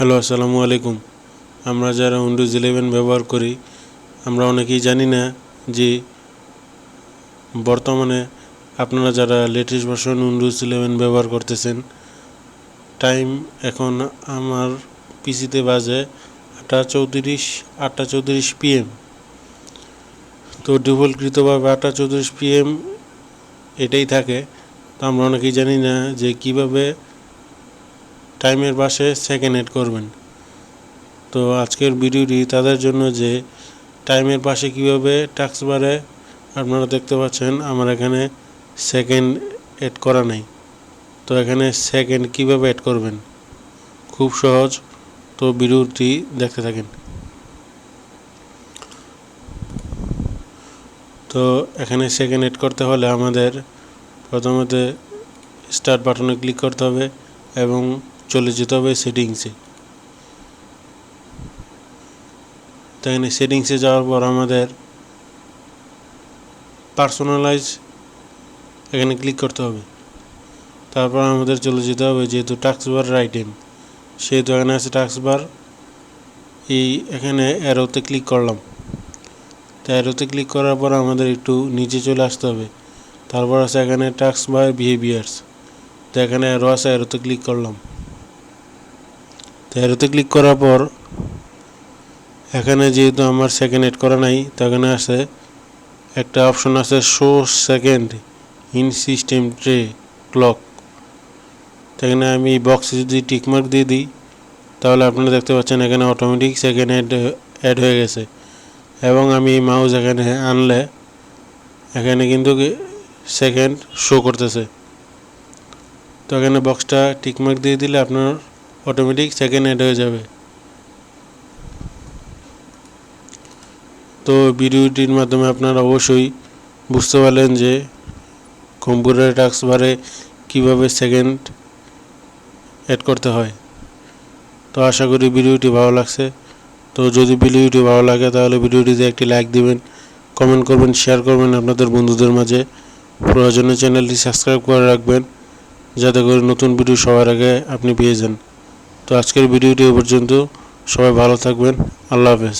Hello, আসসালামু আলাইকুম। আমরা যারা উইন্ডোজ 11 ব্যবহার করি, আমরা অনেকেই জানি না যে বর্তমানে আপনারা যারা লেটেস্ট ভার্সন উইন্ডোজ 11 ব্যবহার করতেছেন, টাইম এখন আমার পিসিতে বাজে 8:34 PM। তো ডিফল্টকৃতভাবে 8:34 PM এটাই থাকে। তো আমরা অনেকেই জানি না যে কিভাবে টাইমের পাশে সেকেন্ড এড করবেন। তো আজকের ভিডিওটি তাদের জন্য যে টাইমের পাশে কিভাবে টাস্ক বারে আপনারা দেখতে পাচ্ছেন আমার এখানে সেকেন্ড এড করা নেই। তো এখানে সেকেন্ড কিভাবে এড করবেন খুব সহজ। তো ভিডিওটি দেখতে থাকেন। তো এখানে সেকেন্ড এড করতে হলে আমাদের প্রথমত স্টার্ট বাটনে ক্লিক করতে হবে এবং চলে যেতে হবে সেটিংসে। তো এখানে সেটিংসে যাওয়ার পর আমাদের পার্সোনালাইজ এখানে ক্লিক করতে হবে। তারপর আমাদের চলে যেতে হবে, যেহেতু টাস্ক বার আইটেম সেহেতু এখানে আছে টাস্ক বার। এখানে অ্যারোতে ক্লিক করলাম। তো অ্যারোতে ক্লিক করার পর আমাদের একটু নিচে চলে আসতে হবে। তারপর আছে এখানে টাস্ক বার বিহেভিয়ার্স। তো এখানে অ্যারো আছে, অ্যারোতে ক্লিক করলাম। তো অ্যারোতে ক্লিক করার পর এখানে যেহেতু আমার সেকেন্ড এড করা নাই, তো এখানে আছে একটা অপশন আছে show second in system tray clock. তো এখানে আমি বক্সে যদি টিকমার্ক দিয়ে দিই তাহলে আপনারা দেখতে পাচ্ছেন এখানে অটোমেটিক সেকেন্ড অ্যাড হয়ে গেছে। এবং আমি মাউস এখানে আনলে এখানে কিন্তু সেকেন্ড শো করতেছে। তো এখানে বক্সটা টিকমার্ক দিয়ে দিলে আপনার অটোমেটিক সেকেন্ড অ্যাড হয়ে যাবে। তো ভিডিওটির মাধ্যমে আপনারা অবশ্যই বুঝতে পারলেন যে কম্পিউটার টাস্ক বারে কীভাবে সেকেন্ড অ্যাড করতে হয়। তো আশা করি ভিডিওটি ভালো লাগছে। তো যদি ভিডিওটি ভালো লাগে তাহলে ভিডিওটিতে একটি লাইক দিবেন, কমেন্ট করবেন, শেয়ার করবেন আপনাদের বন্ধুদের মাঝে। প্রয়োজনে চ্যানেলটি সাবস্ক্রাইব করে রাখবেন যাতে করে নতুন ভিডিও সবার আগে আপনি পেয়ে যান। তো আজকের ভিডিওটি এ পর্যন্ত। সবাই ভালো থাকবেন। আল্লাহ হাফেজ।